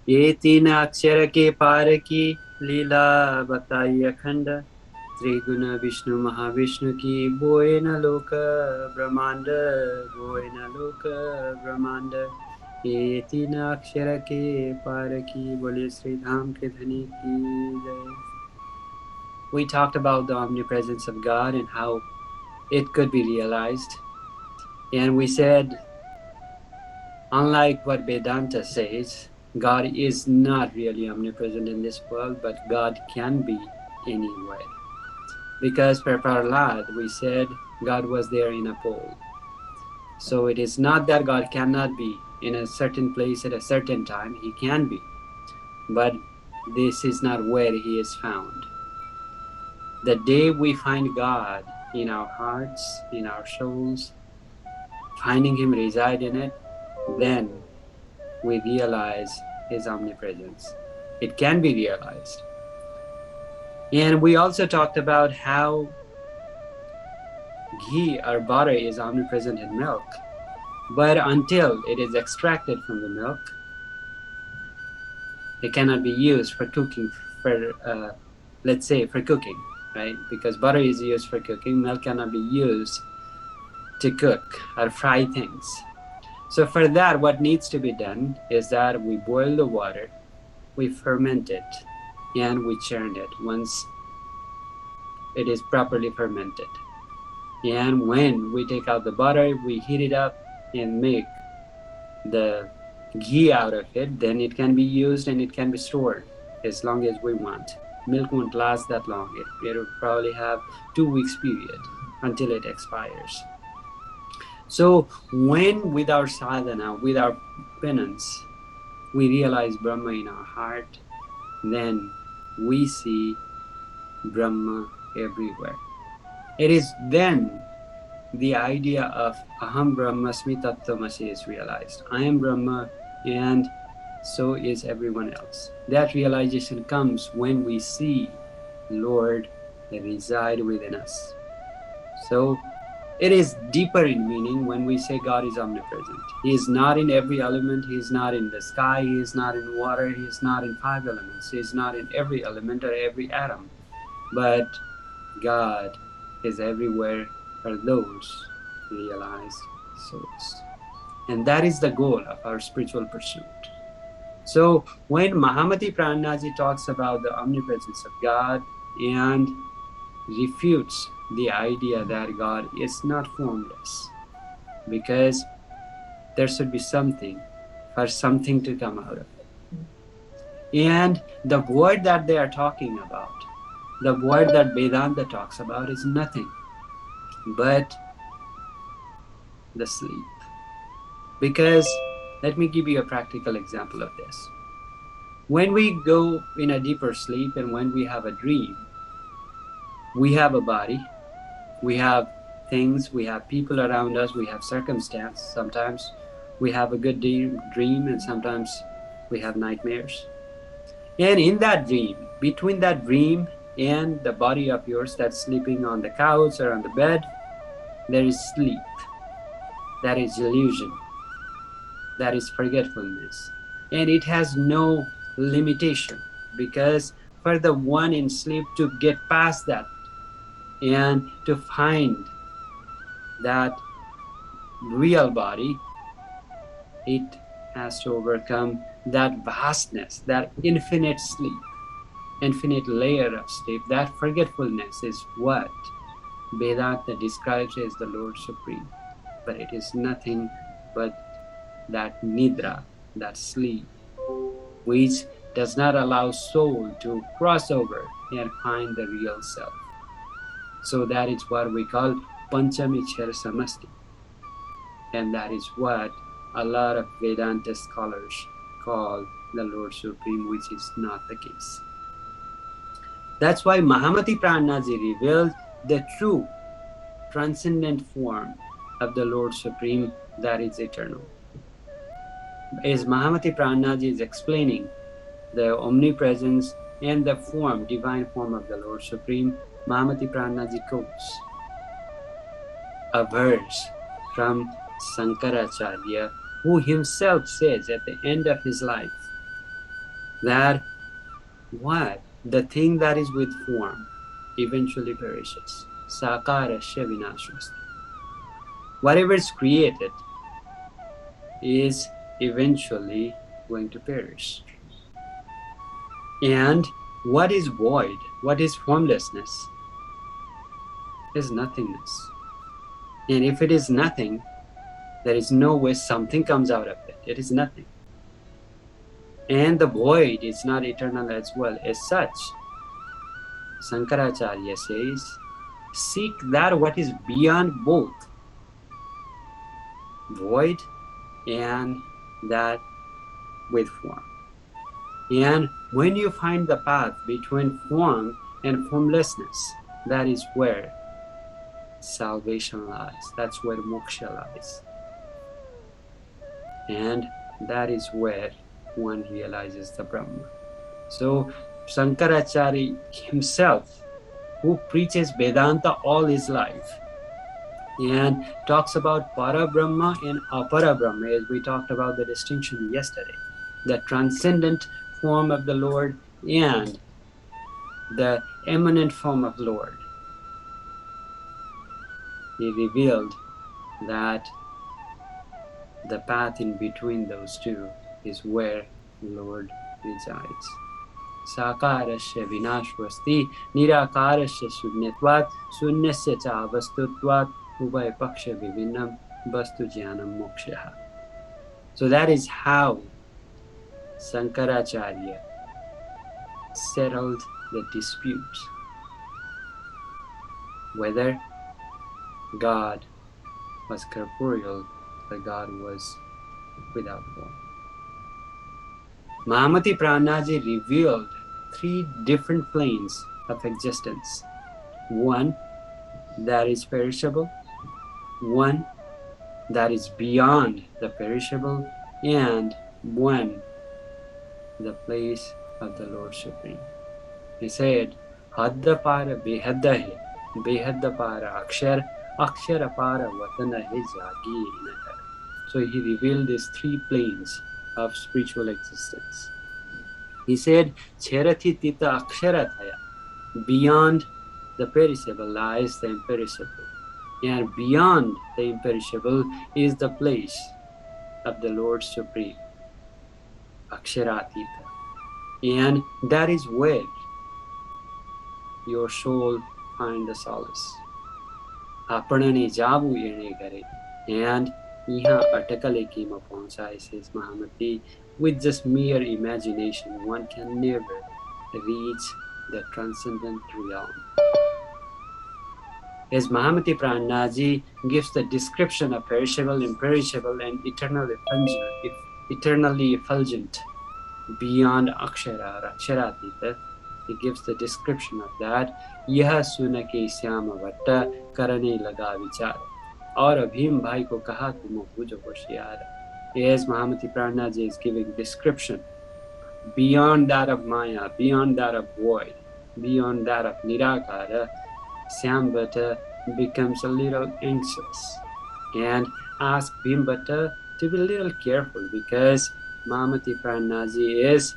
ये तीन अक्षर के पार की लीला बताई अखंड, त्रिगुण विष्णु महाविष्णु की बोए न लोक ब्रह्मांड, बोए न लोक ब्रह्मांड। ये तीन अक्षर के पार की, बोले श्री धाम के धनी की जय। We talked about the omnipresence of God and how it could be realized. And we said, unlike what Vedanta says, God is not really omnipresent in this world, but God can be anywhere. Because for Prahlad, we said God was there in a pole. So it is not that God cannot be in a certain place at a certain time, He can be. But this is not where He is found. The day we find God in our hearts, in our souls, finding Him reside in it, then we realize His omnipresence. It can be realized. And we also talked about how ghee or butter is omnipresent in milk. But until it is extracted from the milk, it cannot be used for cooking, for let's say for cooking, right? Because butter is used for cooking, milk cannot be used to cook or fry things. So for that, what needs to be done is that we boil the water, we ferment it, and we churn it once it is properly fermented. And when we take out the butter, we heat it up and make the ghee out of it, then it can be used and it can be stored as long as we want. Milk won't last that long. It will probably have 2 weeks period until it expires. So when with our sadhana, with our penance, we realize Brahma in our heart, then we see Brahma everywhere. It is then the idea of Aham Brahmasmi Tattvamasi is realized. I am Brahma and so is everyone else. That realization comes when we see Lord reside within us. So it is deeper in meaning when we say God is omnipresent. He is not in every element. He is not in the sky. He is not in water. He is not in 5 elements. He is not in every element or every atom. But God is everywhere for those realized souls. And that is the goal of our spiritual pursuit. So when Mahamati Prananath talks about the omnipresence of God and refutes the idea that God is not formless, because there should be something for something to come out of it. And the void that they are talking about, the void that Vedanta talks about, is nothing but the sleep. Because let me give you a practical example of this. When we go in a deeper sleep and when we have a dream, we have a body, we have things, we have people around us, we have circumstance. Sometimes we have a good dream and sometimes we have nightmares. And in that dream, between that dream and the body of yours that's sleeping on the couch or on the bed, there is sleep. That is illusion. That is forgetfulness. And it has no limitation, because for the one in sleep to get past that and to find that real body, it has to overcome that vastness, that infinite sleep, infinite layer of sleep. That forgetfulness is what Vedanta describes as the Lord Supreme. But it is nothing but that nidra, that sleep, which does not allow soul to cross over and find the real self. So that is what we call Panchamichara Samasti. And that is what a lot of Vedanta scholars call the Lord Supreme, which is not the case. That's why Mahamati Prananath revealed the true transcendent form of the Lord Supreme, that is eternal. As Mahamati Prananath is explaining the omnipresence and the form, divine form of the Lord Supreme, Mahamati Prananath quotes a verse from Sankaracharya, who himself says at the end of his life, that what? The thing that is with form eventually perishes. Sakarasya vinashvasti. Whatever is created is eventually going to perish. And what is void, what is formlessness, is nothingness. And if it is nothing, there is no way something comes out of it. It is nothing. And the void is not eternal as well. As such, Shankaracharya says, seek that what is beyond both void and that with form. And when you find the path between form and formlessness, that is where salvation lies. That's where moksha lies. And that is where one realizes the Brahma. So Shankaracharya himself, who preaches Vedanta all his life and talks about Para Brahma and Apara Brahma, as we talked about the distinction yesterday, the transcendent form of the Lord and the eminent form of Lord. He revealed that the path in between those two is where Lord resides. Sakarasya vinashvasti nirakarasya shunyatvat shunyasya cha avastutvat ubhay paksha vivinnam vastu jnanam moksha. So that is how Shankaracharya settled the dispute whether God was corporeal or God was without form. Mahamati Prananath revealed three different planes of existence. One that is perishable, one that is beyond the perishable, and one the place of the Lord Supreme. He said, Hadda para behadda hai, behadda para akshar, akshara para vatana hai jagi nagar. So he revealed these three planes of spiritual existence. He said, Cherati tita aksharataya. Beyond the perishable lies the imperishable. And beyond the imperishable is the place of the Lord Supreme, Aksharatita. And that is where your soul finds the solace. Pranani jabu ene gare. And Iha atakale kima pahunchaye, says Mahamati. With just mere imagination, one can never reach the transcendent realm. As Mahamati Prananath gives the description of perishable, imperishable, and eternally effulgent beyond Akshara or Aksharatita, he gives the description of that. Yaha sunake syama vatta karane laga vichar. Aur abhim bhai ko kaha tumo bujo hoshiyar. As Mahamati Prananath is giving description beyond that of Maya, beyond that of void, beyond that of Nirakara, Syambhata becomes a little anxious and asks Bhimbhata to be a little careful because Mahamati Prananath is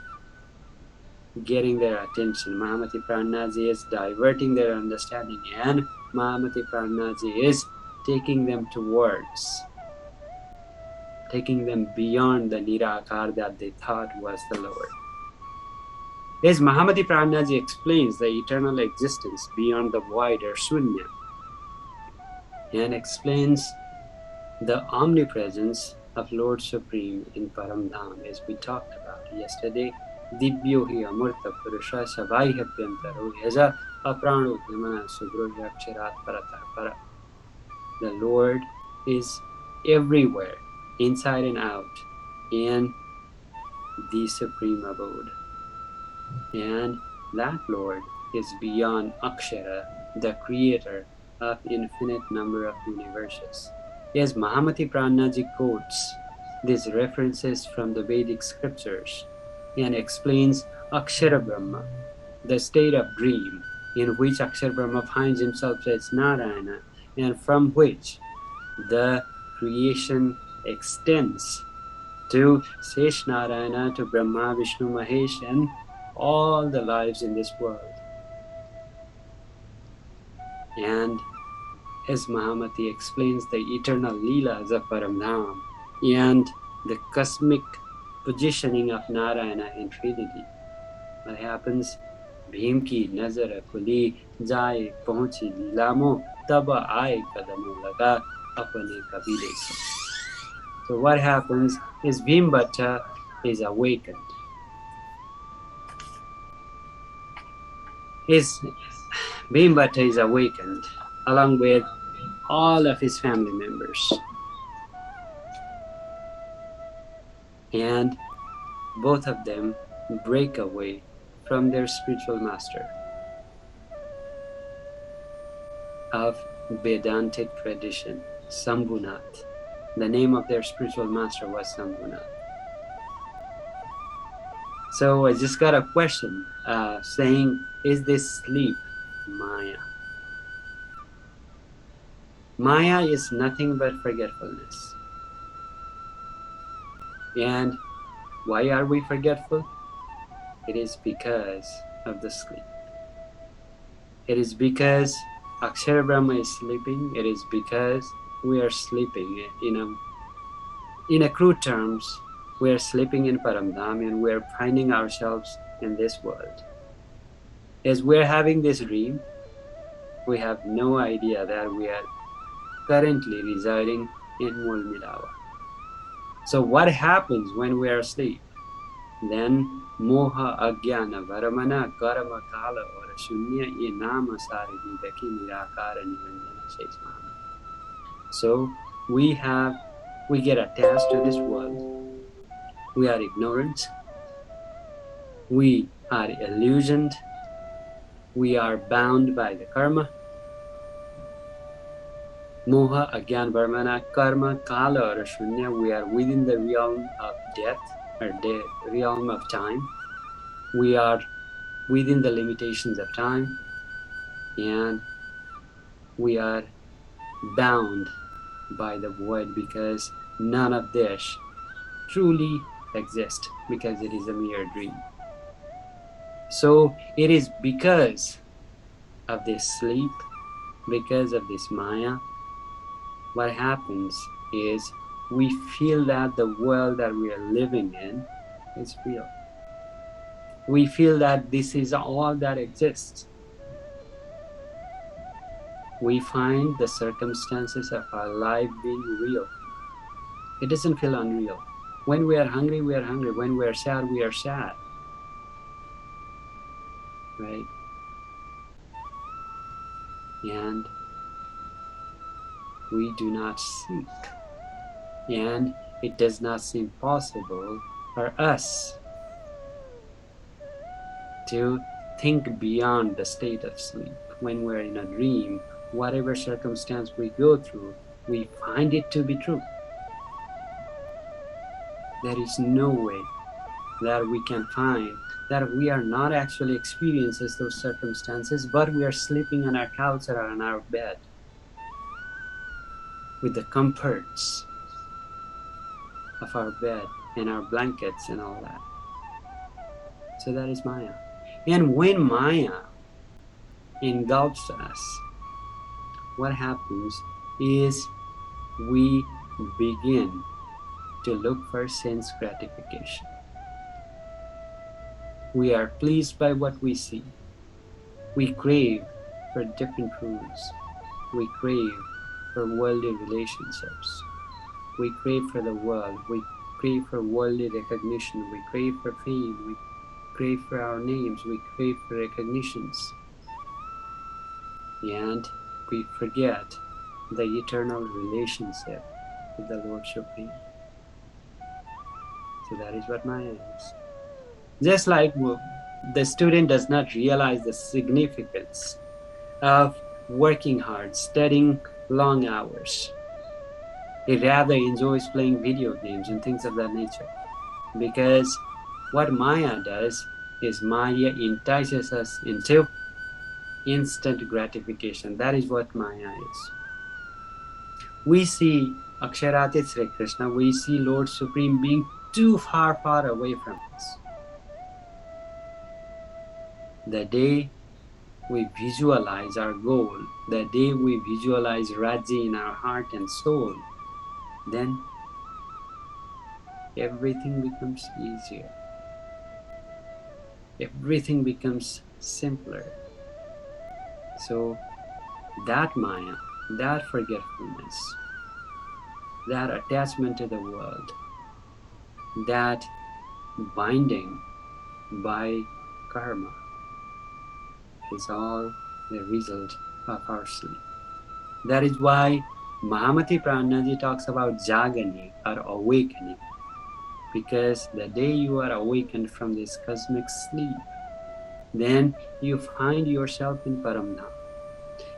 getting their attention. Mahamati Prananath is diverting their understanding, and Mahamati Prananath is taking them towards, taking them beyond the Nirakar that they thought was the Lord. As Mahamati Prananath explains the eternal existence beyond the void or Shunya, and explains the omnipresence of Lord Supreme in Paramdham, as we talked about yesterday. Dibyo hi amurta purusha savai habhyantaro yaja aprano dhimana subrohya aksharat paratah para. The Lord is everywhere, inside and out, in the supreme abode. And that Lord is beyond Akshara, the creator of infinite number of universes. Yes, Mahamati Prananath quotes these references from the Vedic scriptures and explains Akshara Brahma, the state of dream in which Akshara Brahma finds himself as Narayana, and from which the creation extends to Sesh Narayana, to Brahma, Vishnu, Mahesh, and all the lives in this world. And as Mahamati explains the eternal Leelas of Paramdham and the cosmic positioning of Narayana in Trinity, what happens? Bhim की नजर खुली जाए पहुंची लीलामो तब आए कदमों लगा अपने कबीले से. So what happens is Bhimbhatta is awakened. Bhimbhatta is awakened along with all of his family members. And both of them break away from their spiritual master of Vedantic tradition, Sambhunath. The name of their spiritual master was Sambhunath. So I just got a question saying, is this sleep Maya? Maya is nothing but forgetfulness. And why are we forgetful? It is because of the sleep. It is because Akshara Brahma is sleeping. It is because we are sleeping. In a crude terms, we are sleeping in Paramdham and we are finding ourselves in this world. As we are having this dream, we have no idea that we are currently residing in Mulmilawa. So what happens when we are asleep? Then Moha Ajnana Varamana Karma Kala or Shunya Inama Saridi Daki Nirakara Niranjana says Mahamati. So we get attached to this world. We are ignorant. We are illusioned. We are bound by the karma. Moha Ajnana Varamana Karma Kala or Shunya. We are within the realm of death, or the realm of time. We are within the limitations of time, and we are bound by the void because none of this truly exists, because it is a mere dream. So it is because of this sleep, because of this Maya, what happens is we feel that the world that we are living in is real. We feel that this is all that exists. We find the circumstances of our life being real. It doesn't feel unreal. When we are hungry, we are hungry. When we are sad, we are sad. Right? And we do not seek. And it does not seem possible for us to think beyond the state of sleep. When we're in a dream, whatever circumstance we go through, we find it to be true. There is no way that we can find that we are not actually experiencing those circumstances, but we are sleeping on our couch or on our bed with the comforts of our bed and our blankets and all that. So that is Maya. And when Maya engulfs us, what happens is we begin to look for sense gratification. We are pleased by what we see. We crave for different foods. We crave for worldly relationships. We crave for the world. We crave for worldly recognition. We crave for fame. We crave for our names. We crave for recognitions. And we forget the eternal relationship with the Lord Supreme. So that is what Maya is. Just like the student does not realize the significance of working hard, studying long hours. He rather enjoys playing video games and things of that nature. Because what Maya does is Maya entices us into instant gratification. That is what Maya is. We see Aksharatith Sri Krishna, we see Lord Supreme being too far, far away from us. The day we visualize our goal, the day we visualize Raji in our heart and soul, then everything becomes easier. Everything becomes simpler. So that Maya, that forgetfulness, that attachment to the world, that binding by karma is all the result of our sleep. That is why Mahamati Prananaji talks about jagani or awakening, because the day you are awakened from this cosmic sleep, then you find yourself in Paramdham.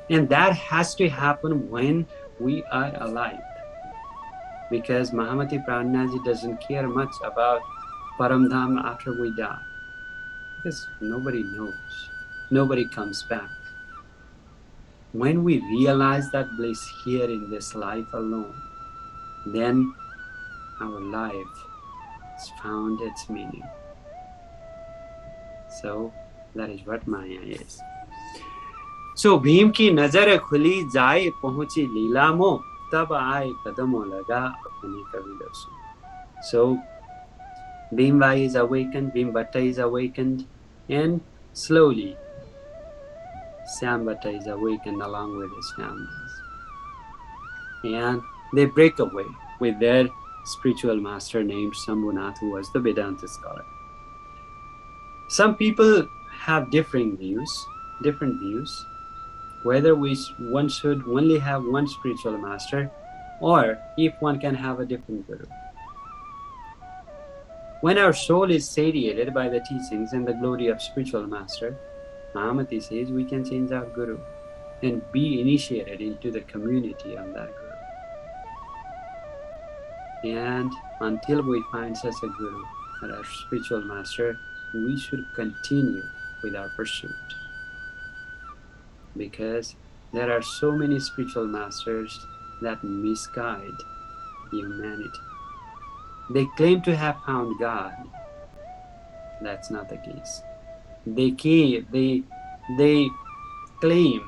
And that has to happen when we are alive, because Mahamati Prananaji doesn't care much about Paramdham after we die, because nobody knows, nobody comes back. When we realize that bliss here in this life alone, then our life has found its meaning. So that is what Maya is. So Bhim की नजर खुली जाए पहुंची लीला मो तब आए कदमों लगा अपनी कबीला सु. So Bhimbai is awakened, Bhimbhatta is awakened, and slowly Syambhatta is awakened along with his families. And they break away with their spiritual master named Shambhunath, who was the Vedanta scholar. Some people have different views, whether one should only have one spiritual master, or if one can have a different guru. When our soul is satiated by the teachings and the glory of spiritual master, Mahamati says we can change our guru and be initiated into the community of that guru. And until we find such a guru or our spiritual master, we should continue with our pursuit, because there are so many spiritual masters that misguide humanity. They claim to have found God. That's not the case. They claim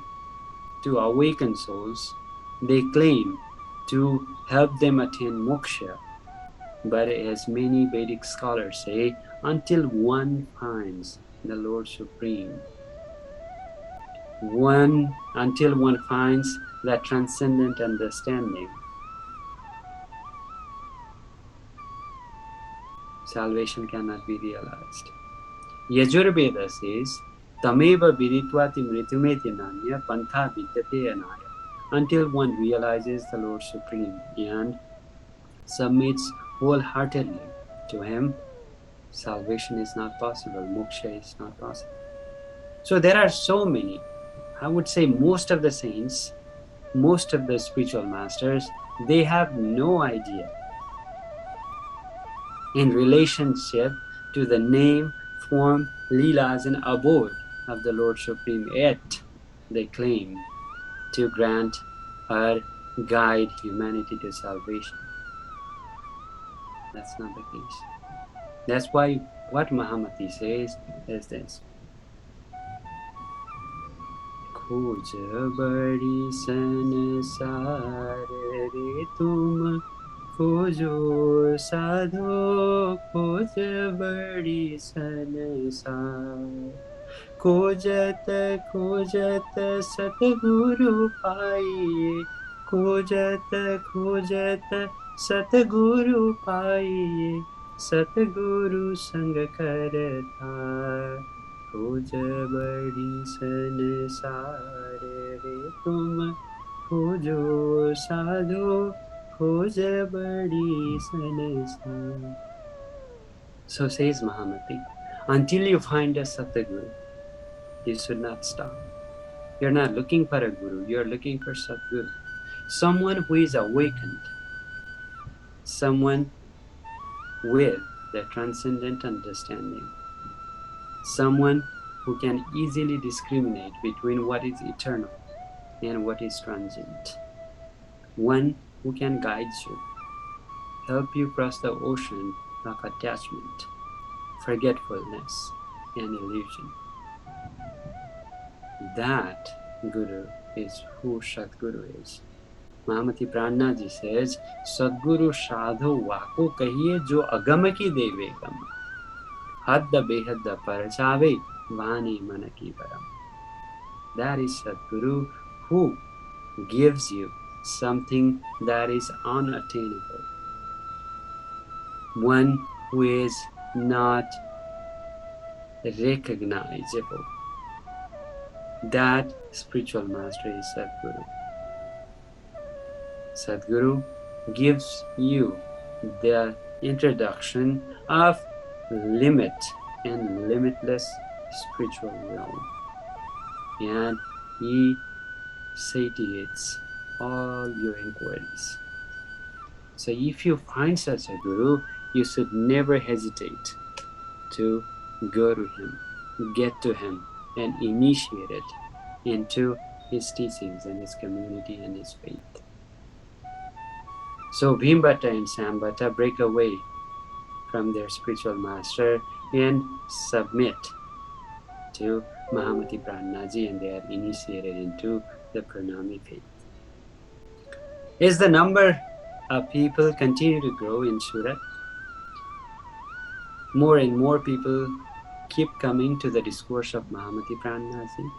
to awaken souls. They claim to help them attain moksha. But as many Vedic scholars say, until one finds the Lord Supreme, until one finds that transcendent understanding, salvation cannot be realized. Yajurveda says, Tameva viditvati mritumeti nanya pantha vidyate anaya. Until one realizes the Lord Supreme and submits wholeheartedly to Him, salvation is not possible, moksha is not possible. So there are so many, I would say most of the saints, most of the spiritual masters, they have no idea in relationship to the name, form, leelas and abode of the Lord Supreme, yet they claim to grant or guide humanity to salvation. That's not the case. That's why what Mahamati says is this. खोज बड़ी संसार रे तुम खोजो साधो खोज बड़ी संसार खोजत खोजत सतगुरु पाइए खोजत खोजत सतगुरु पाइए सतगुरु संग करता खोज बड़ी संसार रे तुम खोजो साधो खोज बड़ी संसार. So says Mahamati, until you find a Satguru, you should not stop. You're not looking for a guru, you're looking for Satguru. Someone who is awakened, someone with the transcendent understanding, someone who can easily discriminate between what is eternal and what is transient, one who can guide you, help you cross the ocean of attachment, forgetfulness, and illusion. That Guru is who Satguru is. Mahamati Prananath says, Satguru sadhu wako kahiye jo agam ki deve gam, hadda behadda parachave vani manaki param. That is Satguru who gives you something that is unattainable, one who is not recognizable. That spiritual master is Satguru. Satguru gives you the introduction of limit and limitless spiritual realm, and he satiates all your inquiries. So if you find such a guru, you should never hesitate to go to him, get to him, and initiate it into his teachings and his community and his faith. So Bhimbhata and Sambhata break away from their spiritual master and submit to Mahamati Prananath, and they are initiated into the Pranami faith. As the number of people continue to grow in Surat, more and more people keep coming to the discourse of Mahamati Prananath.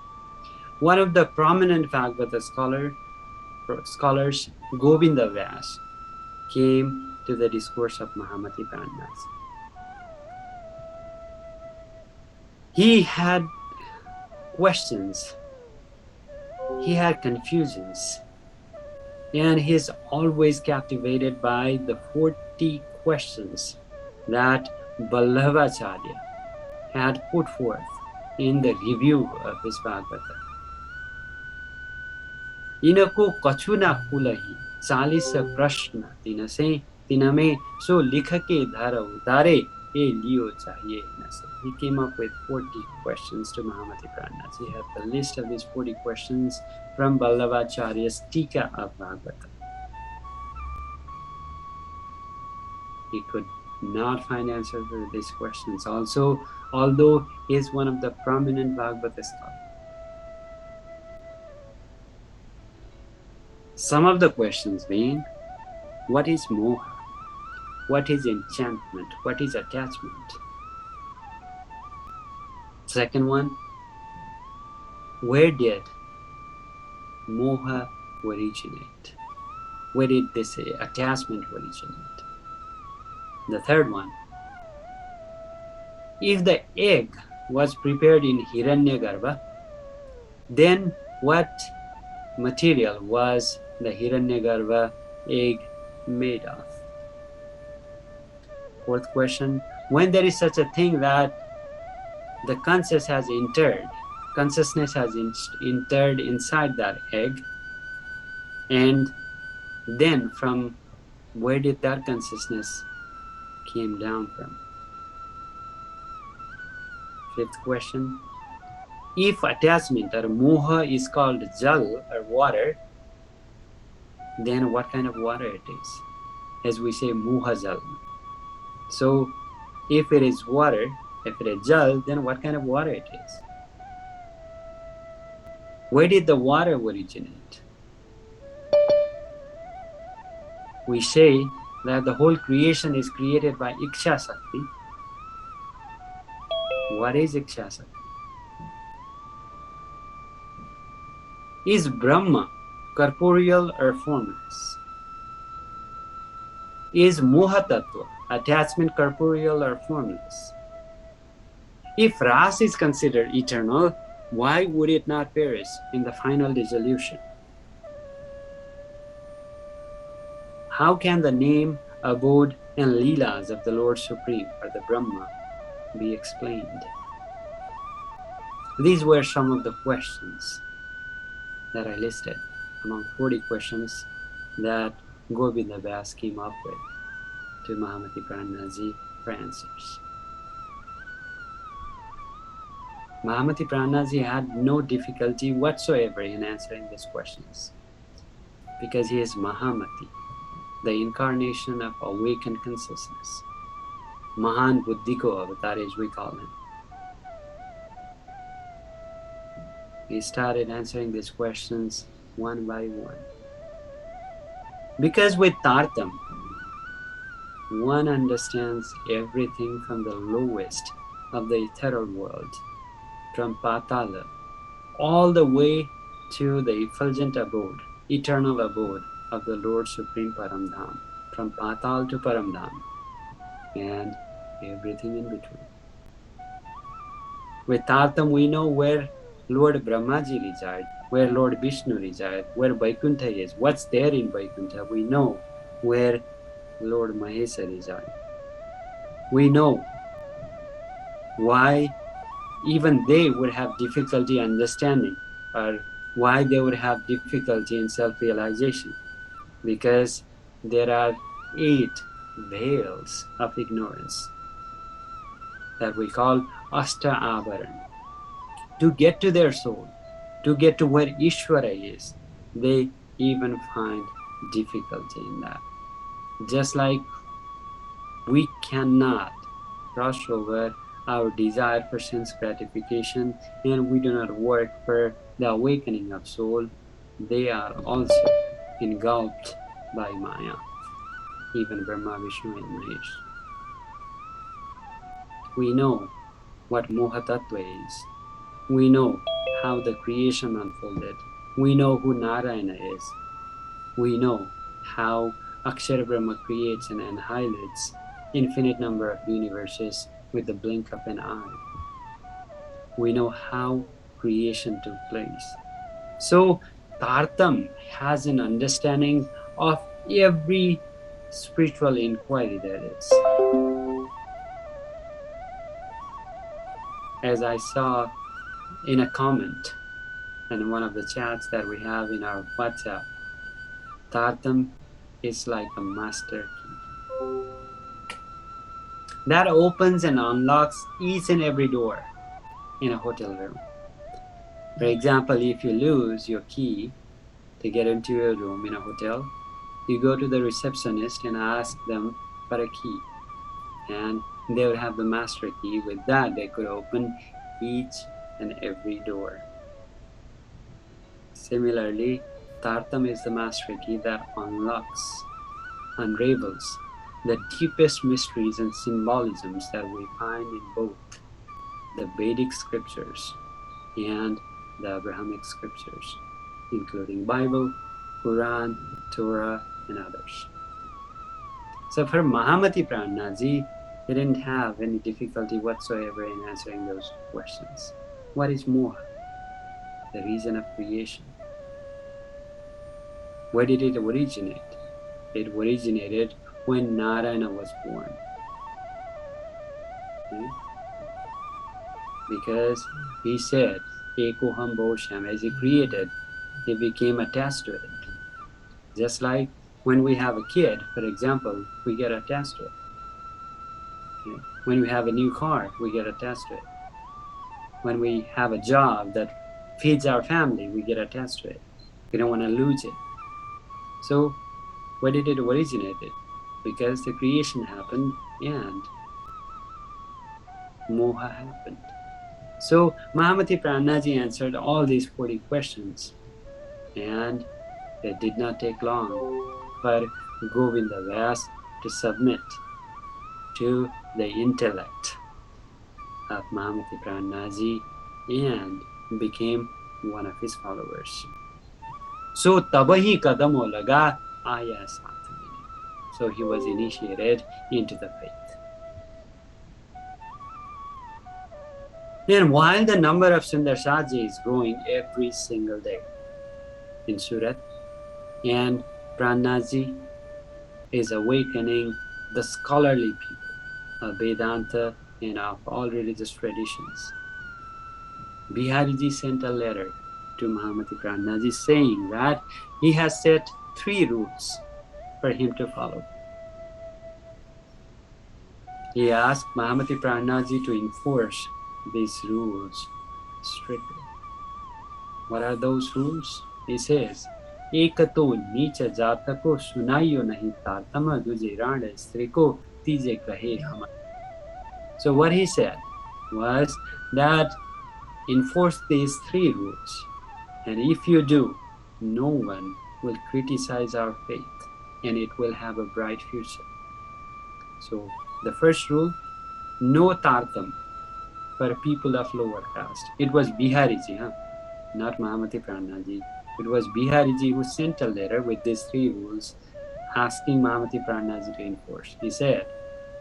One of the prominent Bhagavata scholars, Govinda Vyas, came to the discourse of Mahamati Prananath. He had questions, he had confusions, and he is always captivated by the 40 questions that Vallabhacharya had put forth in the review of his Bhagavata. इनको कछुना कुलही 40 प्रश्न तिनमें सो लिख के धर उतारे ये लियो चाहिए न से. He came up with 40 questions to Mahamati Prananath. He had the list of these 40 questions from Vallabhacharya's Tika of Bhagavata. He could not find answers to these questions. Also, although he is one of the prominent Bhagavata scholars. Some of the questions being, what is moha? What is enchantment? What is attachment? Second one, where did moha originate? Where did this attachment originate? The third one, if the egg was prepared in Hiranyagarbha, then what material was the Hiranyagarbha egg made of? Fourth question, when there is such a thing that the consciousness has entered inside that egg, and then from where did that consciousness came down from? Fifth question, if attachment or moha is called jal or water, then what kind of water it is? As we say, moha jal. So if it is water, if it is jal, then what kind of water it is? Where did the water originate? We say that the whole creation is created by Iksha Sakti. What is Iksha Sakti? Is Brahma corporeal or formless? Is Moha Tattva, attachment, corporeal or formless? If Ras is considered eternal, why would it not perish in the final dissolution? How can the name, abode, and leelas of the Lord Supreme, or the Brahma, be explained? These were some of the questions that I listed among 40 questions that Govinda Vyas came up with to Mahamati Prananath for answers. Mahamati Prananath had no difficulty whatsoever in answering these questions because he is Mahamati, the incarnation of awakened consciousness. Mahan Buddhi ko avatar, as we call him. He started answering these questions one by one. Because with Tartam, one understands everything from the lowest of the ethereal world, from Patala, all the way to the effulgent abode, eternal abode of the Lord Supreme Paramdham, from Patal to Paramdham, and everything in between. With Tartam, we know where Lord Brahmaji resides, where Lord Vishnu resides, where Vaikuntha is, what's there in Vaikuntha. We know where Lord Mahesa resides. We know why even they would have difficulty understanding, or why they would have difficulty in self-realization, because there are 8 veils of ignorance that we call Ashta Avaran. To get to their soul, to get to where Ishvara is, they even find difficulty in that. Just like we cannot cross over our desire for sense gratification, and we do not work for the awakening of soul, they are also engulfed by Maya, even Brahma, Vishnu, and Mahesh. We know what Moha Tattva is. We know how the creation unfolded. We know who Narayana is. We know how Akshara Brahma creates and annihilates infinite number of universes with the blink of an eye. We know how creation took place. So Tartam has an understanding of every spiritual inquiry there is. As I saw in a comment in one of the chats that we have in our WhatsApp, Tartam is like a master key that opens and unlocks each and every door in a hotel room. For example, if you lose your key to get into your room in a hotel, you go to the receptionist and ask them for a key, and they would have the master key. With that, they could open each and every door. Similarly, Tartam is the master key that unlocks, unravels the deepest mysteries and symbolisms that we find in both the Vedic scriptures and the Abrahamic scriptures, including Bible, Quran, Torah, and others. So for Mahamati Prananath, he didn't have any difficulty whatsoever in answering those questions. What is Moha? The reason of creation. Where did it originate? It originated when Narayana was born. Okay? Because he said, Ekoham Bosham, as he created, he became attached to it. Just like when we have a kid, for example, we get attached to it. Okay? When we have a new car, we get attached to it. When we have a job that feeds our family, we get attached to it. We don't want to lose it. So, where did it originate? Because the creation happened and Moha happened. So, Mahamati Prananath answered all these 40 questions, and it did not take long for Govinda Vyas to submit to the intellect of Mahamati Prananath and became one of his followers. So tabahi kadamo laga aya saath mein. So he was initiated into the faith. And while the number of Sundarsaji is growing every single day in Surat, and Prananath is awakening the scholarly people of Vedanta and of all religious traditions, Bihariji sent a letter to Mahamati Prananath saying that he has set 3 rules for him to follow. He asked Mahamati Prananath to enforce these rules strictly. What are those rules? He says, Ekato nicha jatako sunayo nahi tartama duje rana striko tije kahe hama. So what he said was that enforce these 3 rules, and if you do, no one will criticize our faith, and it will have a bright future. So the first rule, no tartam for people of lower caste. It was Bihariji, not Mahamati Prananaji. It was Bihariji who sent a letter with these 3 rules asking Mahamati Prananaji to enforce. He said,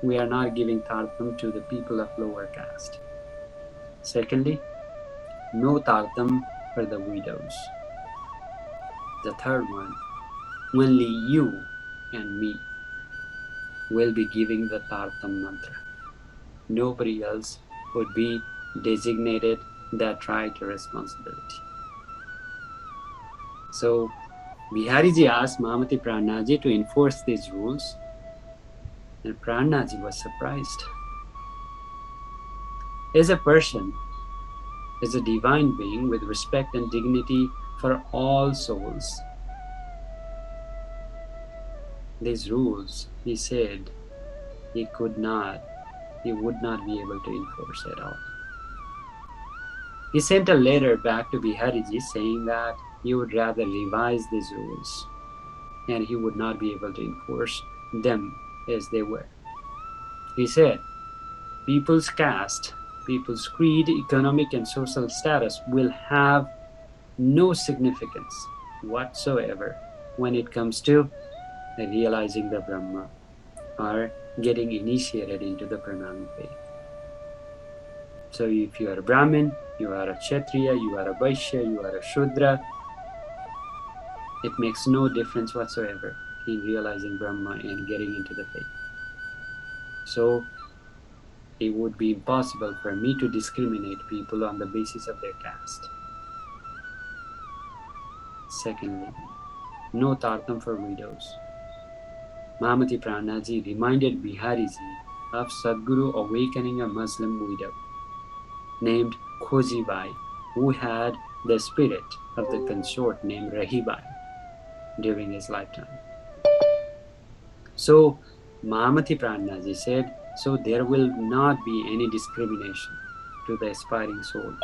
we are not giving tartam to the people of lower caste. Secondly, no tartam for the widows. The third one, only you and me will be giving the tartam mantra. Nobody else would be designated that right or responsibility. So Bihariji asked Mahamati Prananaji to enforce these rules, and Prananaji was surprised. As a person, as a divine being with respect and dignity for all souls, these rules, he said, he would not be able to enforce at all. He sent a letter back to Bihariji saying that he would rather revise these rules and he would not be able to enforce them as they were. He said, people's caste, people's creed, economic and social status will have no significance whatsoever when it comes to realizing the Brahma or getting initiated into the Pranami faith. So if you are a Brahmin, you are a Kshatriya, you are a Vaishya, you are a Shudra, it makes no difference whatsoever in realizing Brahma and getting into the faith. So it would be impossible for me to discriminate people on the basis of their caste. Secondly, no tartam for widows. Mahamati Prananaji reminded Bihariji of Satguru awakening a Muslim widow named Khojibai, who had the spirit of the consort named Rahibai during his lifetime. So Mahamati Prananaji said, so there will not be any discrimination to the aspiring soul.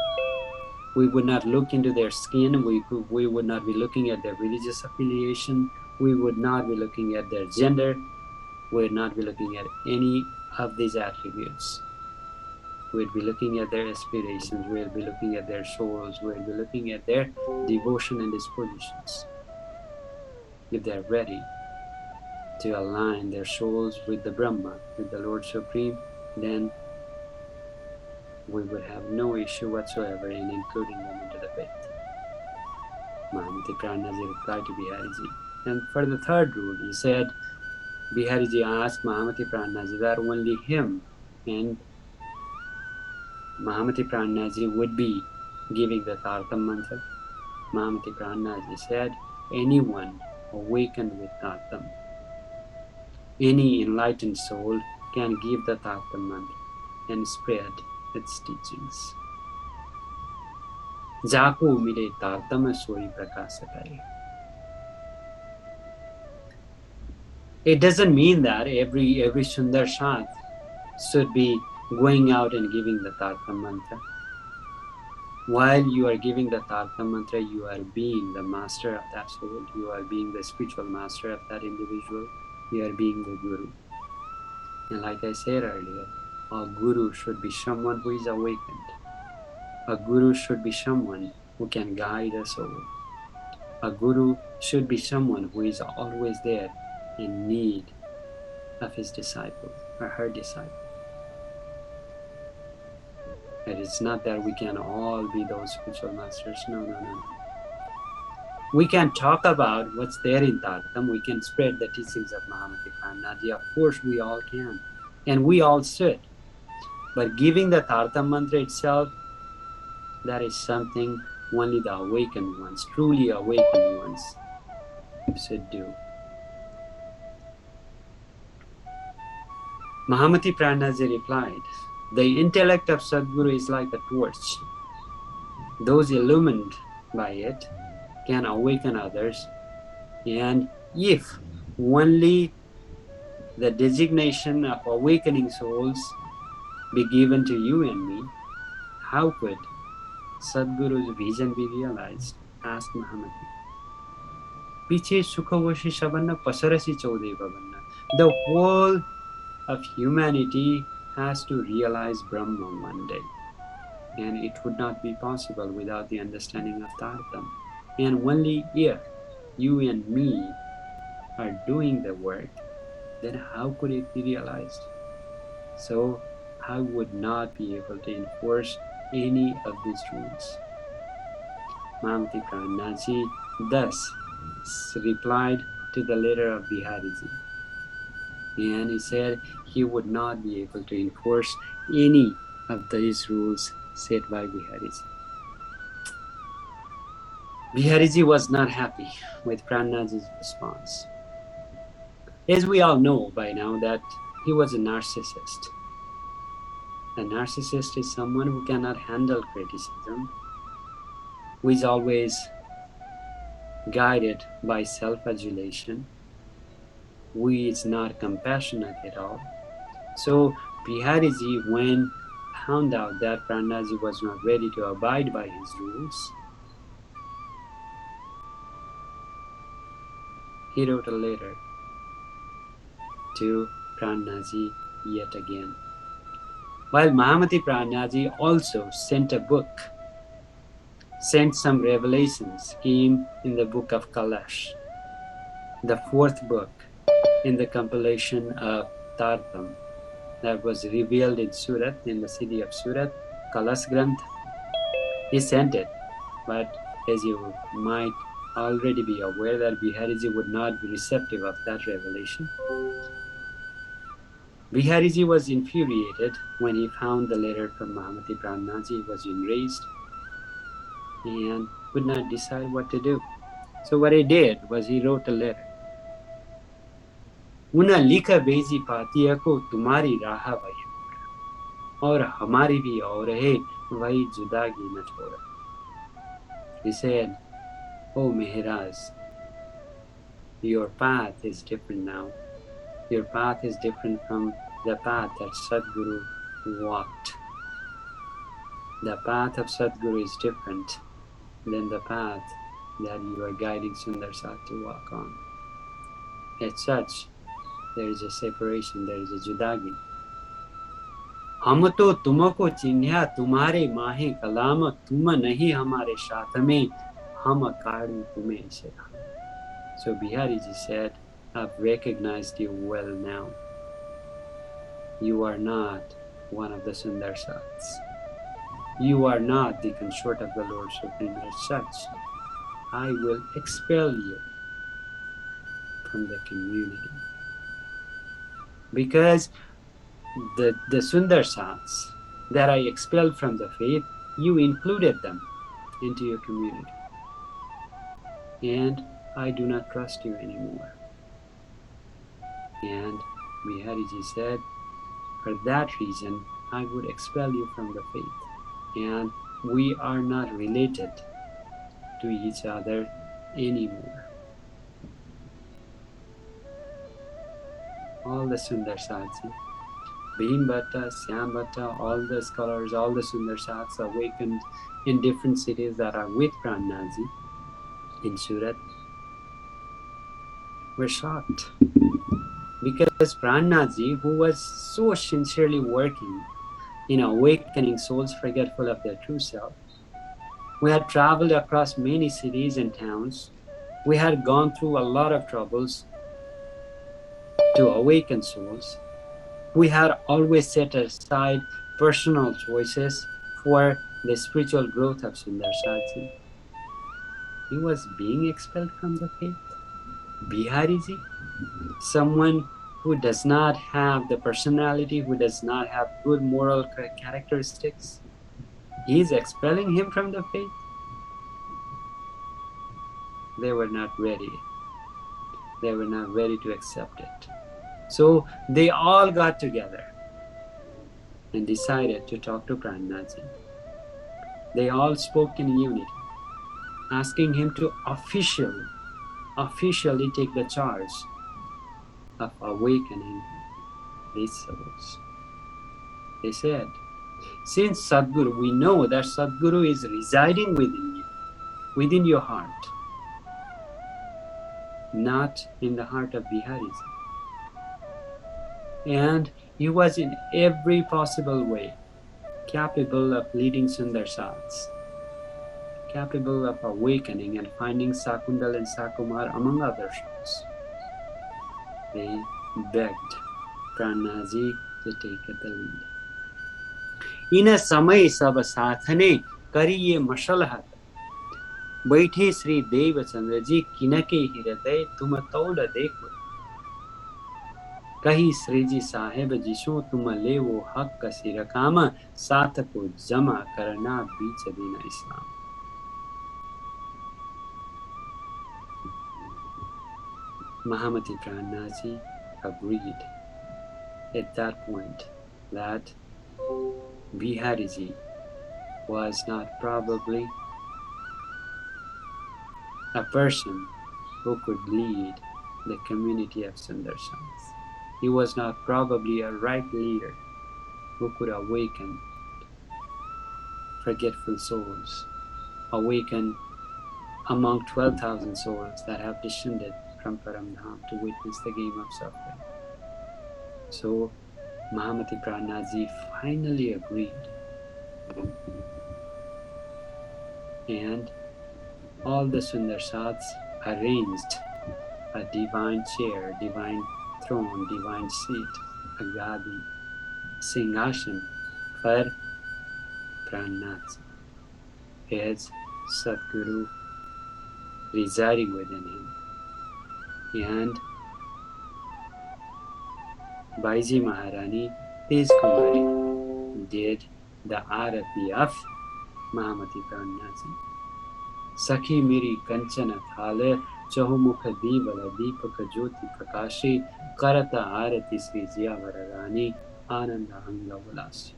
We would not look into their skin, we would not be looking at their religious affiliation, we would not be looking at their gender, we would not be looking at any of these attributes. We would be looking at their aspirations, we would be looking at their souls, we would be looking at their devotion and dispositions. If they are ready to align their souls with the Brahma, with the Lord Supreme, then we would have no issue whatsoever in including them into the faith. Mahamati Prananaji replied to Bihariji. And for the third rule, he said, Bihariji asked Mahamati Prananaji that only him and Mahamati Prananaji would be giving the Tartam mantra. Mahamati Prananaji said, anyone awakened with Tartam, any enlightened soul can give the Tartam mantra and spread its teachings. Jako mire Tartam soi prakasakare. It doesn't mean that every Sundar Shant should be going out and giving the Tartam mantra. While you are giving the Tartam mantra, you are being the master of that soul, you are being the spiritual master of that individual, you are being the Guru. And like I said earlier, a Guru should be someone who is awakened. A Guru should be someone who can guide a soul. A Guru should be someone who is always there in need of his disciple or her disciple. And it's not that we can all be those spiritual masters. No. We can talk about what's there in Tartam. We can spread the teachings of Mahamati Prananaji. Of course, we all can. And we all should. But giving the Tartam mantra itself, that is something only the awakened ones, truly awakened ones, should do. Mahamati Prananaji replied, the intellect of Satguru is like a torch. Those illumined by it can awaken others, and if only the designation of awakening souls be given to you and me, how could Satguru's vision be realized? Asked Mahamati. Piche sukhoshi sabanna pasarasi chaudeva banna. The whole of humanity has to realize Brahman one day. And it would not be possible without the understanding of Dharma. And only if you and me are doing the work, then how could it be realized? So I would not be able to enforce any of these rules. Mahamati Prananath thus replied to the letter of Bihariji. And he said he would not be able to enforce any of these rules set by Bihariji. Bihariji was not happy with Prananath's response. As we all know by now that he was a narcissist. A narcissist is someone who cannot handle criticism, who is always guided by self-adulation, who is not compassionate at all. So Bihariji, when found out that Prananath was not ready to abide by his rules, he wrote a letter to Prananath yet again. While Mahamati Prananath also sent a book, sent some revelations, came in the book of Kalash, the fourth book in the compilation of Dharma that was revealed in Surat, in the city of Surat, Kalash Granth. He sent it, but as you might already be aware that Bihariji would not be receptive of that revelation. Bihariji was infuriated when he found the letter from Mahamati Prananath. He was enraged and could not decide what to do. So what he did was he wrote a letter. Una लिखा भेजी पातिया को तुम्हारी राह वही और हमारी भी और है वही जुदागी न छोड़ा. He said, "Oh Maharaj, your path is different now. Your path is different from the path that Satguru walked. The path of Satguru is different than the path that you are guiding Sundar Sat to walk on. As such, there is a separation, there is a judagi. हम तो तुमको चिन्हा तुम्हारे माहे कलाम तुम नहीं हमारे साथ में हम कारण तुम्हें इसे." So Bihariji said, "I've recognized you well now. You are not one of the Sundar Sats. You are not the consort of the Lord Supreme. As such, I will expel you from the community." Because the Sundar Sats that I expelled from the faith, you included them into your community. And I do not trust you anymore. And Bihariji said, for that reason, I would expel you from the faith. And we are not related to each other anymore. All the Sundar Sats, Bhim Bhatta, Syam Bhatta, all the scholars, all the Sundar Sats awakened in different cities that are with Prananath in Surat, were shocked. Because Prananath, who was so sincerely working in awakening souls forgetful of their true self, we had traveled across many cities and towns. We had gone through a lot of troubles to awaken souls. We had always set aside personal choices for the spiritual growth of Sundar Sat. He was being expelled from the faith. Bihariji, someone who does not have the personality, who does not have good moral characteristics, he is expelling him from the faith. They were not ready. They were not ready to accept it. So they all got together and decided to talk to Prananath. They all spoke in unity, asking him to officially take the charge of awakening these souls. They said, since Satguru, we know that Satguru is residing within you, within your heart, not in the heart of Bihariji. And he was in every possible way capable of leading Sundar Sats, capable of awakening and finding Sakundal and Sakumar among other souls. They begged Prananaji to take the lead. इन समय सब साथने करिए मशलहत बैठे श्री देवचंद्र जी किनके हृदय तुम तौल देखो कही श्री जी साहेब जिसो तुम ले वो हक का सिर काम साथ को जमा करना बीच देना इस्लाम. Mahamati Prananaji agreed at that point that Bihariji was not probably a person who could lead the community of Sundar Sats. He was not probably a right leader who could awaken forgetful souls, awaken among 12,000 souls that have descended from Paramdham to witness the game of suffering. So Mahamati Prananaji finally agreed, and all the Sundar Sats arranged a divine chair, divine throne, divine seat, a gadi, singhasan for Prananath, as Satguru residing within him. And Baiji Maharani Tezkumari did the Arati of Mahamati Prananaji. Sakhi meri kanchana thale chahumukha divala deepaka jyoti prakashi karata arati Sri Jiyavararani ananda anga valasi.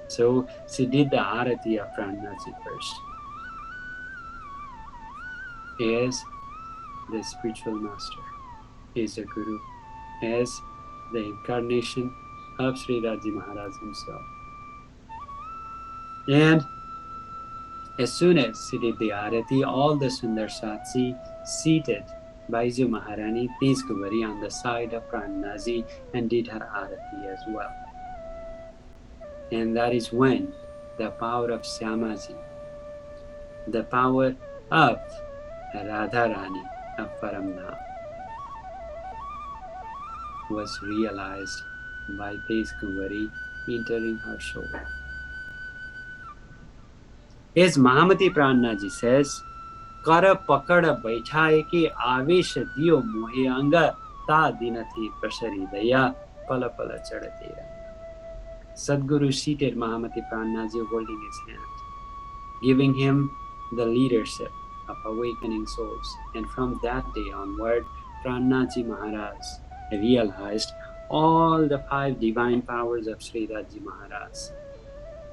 So she did the Arati of Prananaji first as the spiritual master, as the Guru, as the incarnation of Sri Raji Maharaj himself. And as soon as she did the Arati, all the Sundar Satsi seated Baiju Maharani Tezkumari on the side of Prananaji and did her Arati as well. And that is when the power of Syamaji, the power of Radharani of Paramdham was realized by Tezkumari entering her soul. As Mahamati Prananaji says, Kara pakada baithaye ke avesh diyo mohe anga ta dinati prasari daya pala pala chadate ranga. Satguru seated Mahamati Prananaji holding his hand, giving him the leadership of awakening souls. And from that day onward, Prananaji Maharaj realized all the 5 divine powers of Sri Raji Maharaj,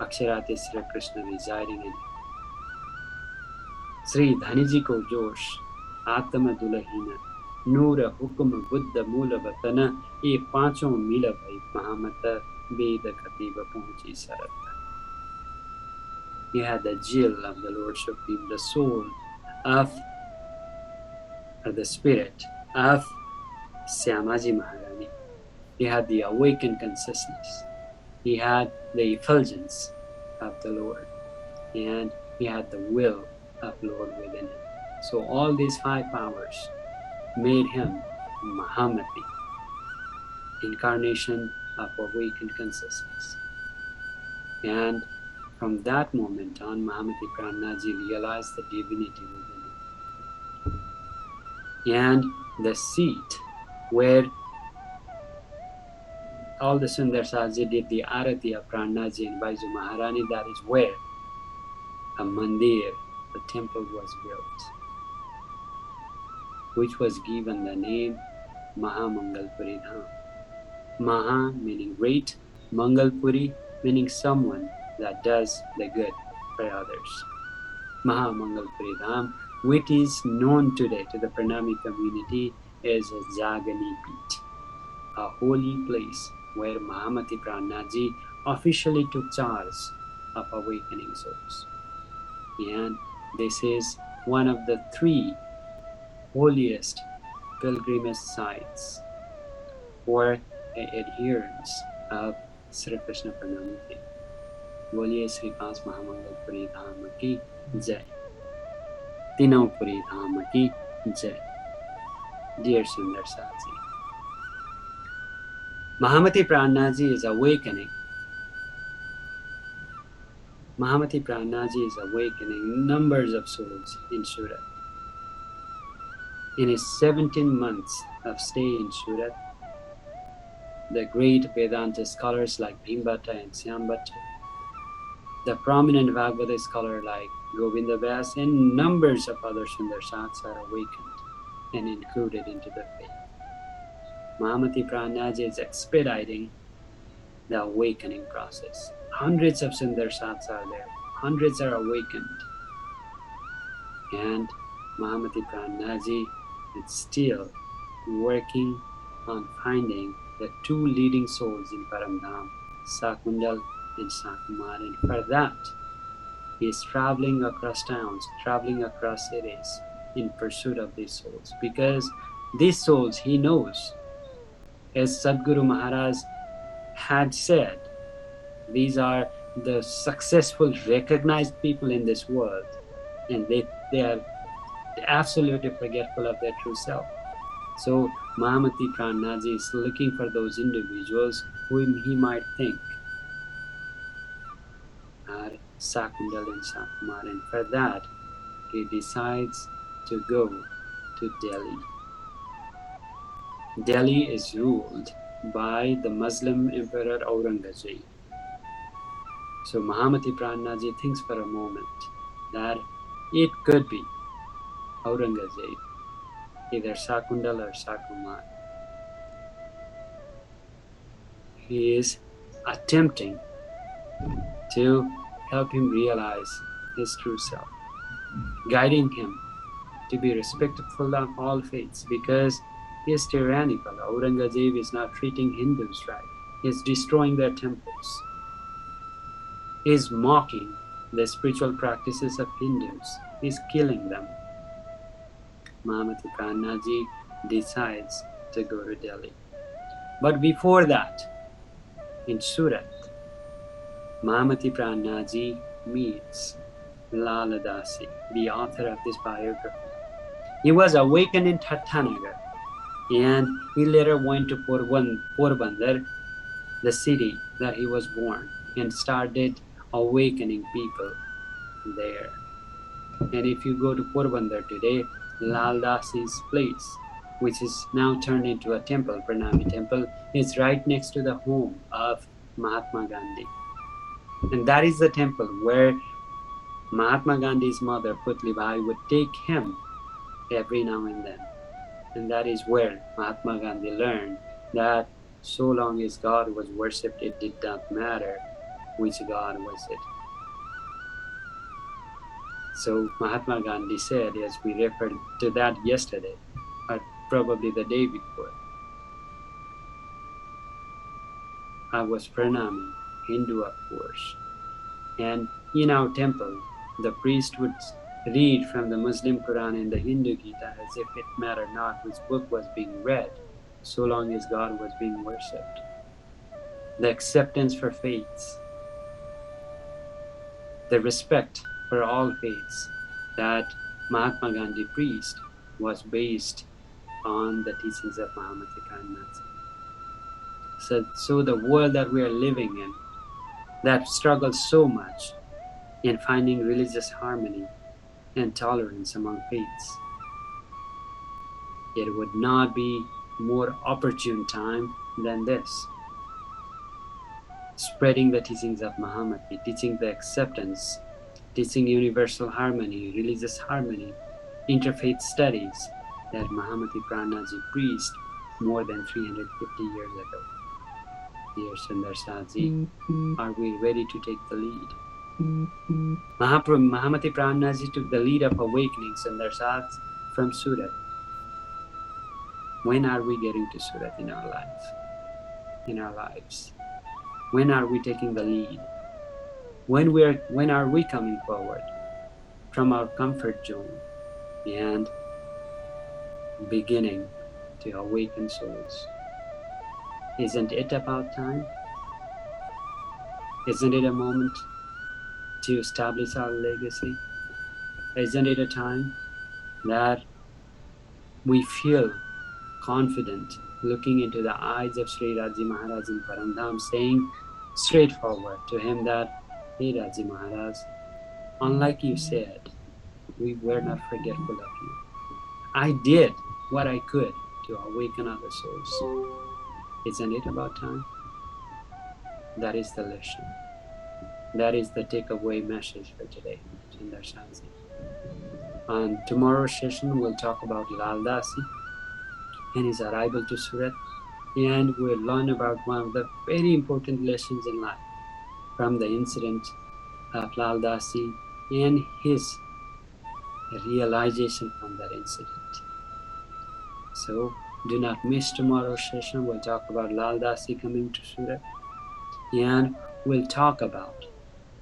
Aksharate Sri Krishna residing in him. Sri Dhaniji ko Josh, Atma Dulahina, Nura Hukuma Buddha Mula Vatana, E Pancho Mila Bhai Mahamata Veda Katiba Pahunchi Sarata. He had the jewel of the Lord Supreme, the soul of, or the spirit of Syamaji Maharani. He had the awakened consciousness. He had the effulgence of the Lord. And he had the will of Lord within him. So all these 5 powers made him Mahamati, incarnation of awakened consciousness. And from that moment on, Mahamati Prananaji realized the divinity within him. And the seat where all the Sundar Satji did the Arati of Prananaji and Baiju Maharani, that is where a mandir, a temple was built, which was given the name Mahamangalpuri Dham. Maha meaning great, Mangalpuri meaning someone that does the good for others. Mahamangalpuri Dham, which is known today to the Pranami community as a Jagani Peeth, a holy place where Mahamati Prananaji officially took charge of awakening souls. And this is one of the 3 holiest pilgrimage sites for adherents of Sri Krishna Pranami. बोलिए श्री 5 महामंगलपुरी धाम की जय, तीनोंपुरी धाम की जय. Dear Sundar Satji, Mahamati Prananaji is awakening. Mahamati Prananaji is awakening numbers of souls in Surat. In his 17 months of stay in Surat, the great Vedanta scholars like Bhimbhatta and Syambhatta, the prominent Bhagavata scholar like Govinda Vyas, and numbers of other Sundar Sats are awakened and included into the faith. Mahamati Prananaji is expediting the awakening process. Hundreds of Sundar Sats are there. Hundreds are awakened. And Mahamati Prananaji is still working on finding the 2 leading souls in Paramdham, Sakundal and Sakumar. And for that, he is traveling across towns, traveling across cities in pursuit of these souls. Because these souls he knows, as Satguru Maharaj had said, these are the successful, recognized people in this world, and they are absolutely forgetful of their true self. So Mahamati Prananaji is looking for those individuals whom he might think are Sakundal and Sakumar, and for that he decides to go to Delhi. Delhi is ruled by the Muslim Emperor Aurangzeb. So Mahamati Prananaji thinks for a moment that it could be Aurangzeb, either Sakundal or Sakumar. He is attempting to help him realize his true self, guiding him to be respectful of all faiths, because he is tyrannical. Aurangzeb is not treating Hindus right. He is destroying their temples. He is mocking the spiritual practices of Hindus. He is killing them. Mahamati Prananaji decides to go to Delhi. But before that, in Surat, Mahamati Prananaji meets Lal Dasi, the author of this biography. He was awakened in Thattanagar, and he later went to Porbandar, the city that he was born, and started awakening people there. And if you go to Porbandar today, Lal Dasi's place, which is now turned into a temple, Pranami temple, is right next to the home of Mahatma Gandhi. And that is the temple where Mahatma Gandhi's mother, Putli Bai, would take him every now and then. And that is where Mahatma Gandhi learned that so long as God was worshipped, it did not matter which God was it. So Mahatma Gandhi said, as we referred to that yesterday, or probably the day before, I was Pranami, Hindu of course. And in our temple, the priest would read from the Muslim Quran and the Hindu Gita as if it mattered not which book was being read, so long as God was being worshipped. The acceptance for faiths, the respect for all faiths that Mahatma Gandhi preached was based on the teachings of Mahamati Prananaji. So the world that we are living in, that struggles so much in finding religious harmony and tolerance among faiths, it would not be more opportune time than this. Spreading the teachings of Mahamati, teaching the acceptance, teaching universal harmony, religious harmony, interfaith studies that Mahamati Prananaji preached more than 350 years ago. Dear Sundar Satji, are we ready to take the lead? Mahamati Prananaji took the lead of awakening Sundar Sats from Surat. When are we getting to Surat in our life? In our lives? When are we taking the lead? When are we coming forward from our comfort zone and beginning to awaken souls? Isn't it about time? Isn't it a moment to establish our legacy? Isn't it a time that we feel confident looking into the eyes of Sri Raji Maharaj in Paramdham, saying straightforward to him that, hey Raji Maharaj, unlike you said, we were not forgetful of you. I did what I could to awaken other souls. Isn't it about time? That is the lesson. That is the takeaway message for today, Devchandraji. On tomorrow's session, we'll talk about Lal Dasi and his arrival to Surat, and we'll learn about one of the very important lessons in life from the incident of Lal Dasi and his realization from that incident. So do not miss tomorrow's session. We'll talk about Lal Dasi coming to Surat, and we'll talk about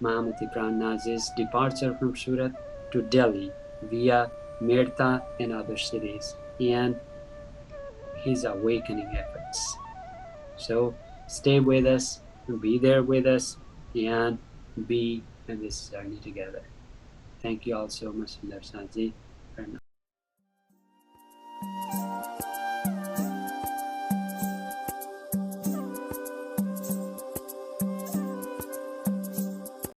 Mahamati Prananath's departure from Surat to Delhi via Merta and other cities, and his awakening efforts. So stay with us, be there with us, and be in this journey together. Thank you all so much, Devchandraji.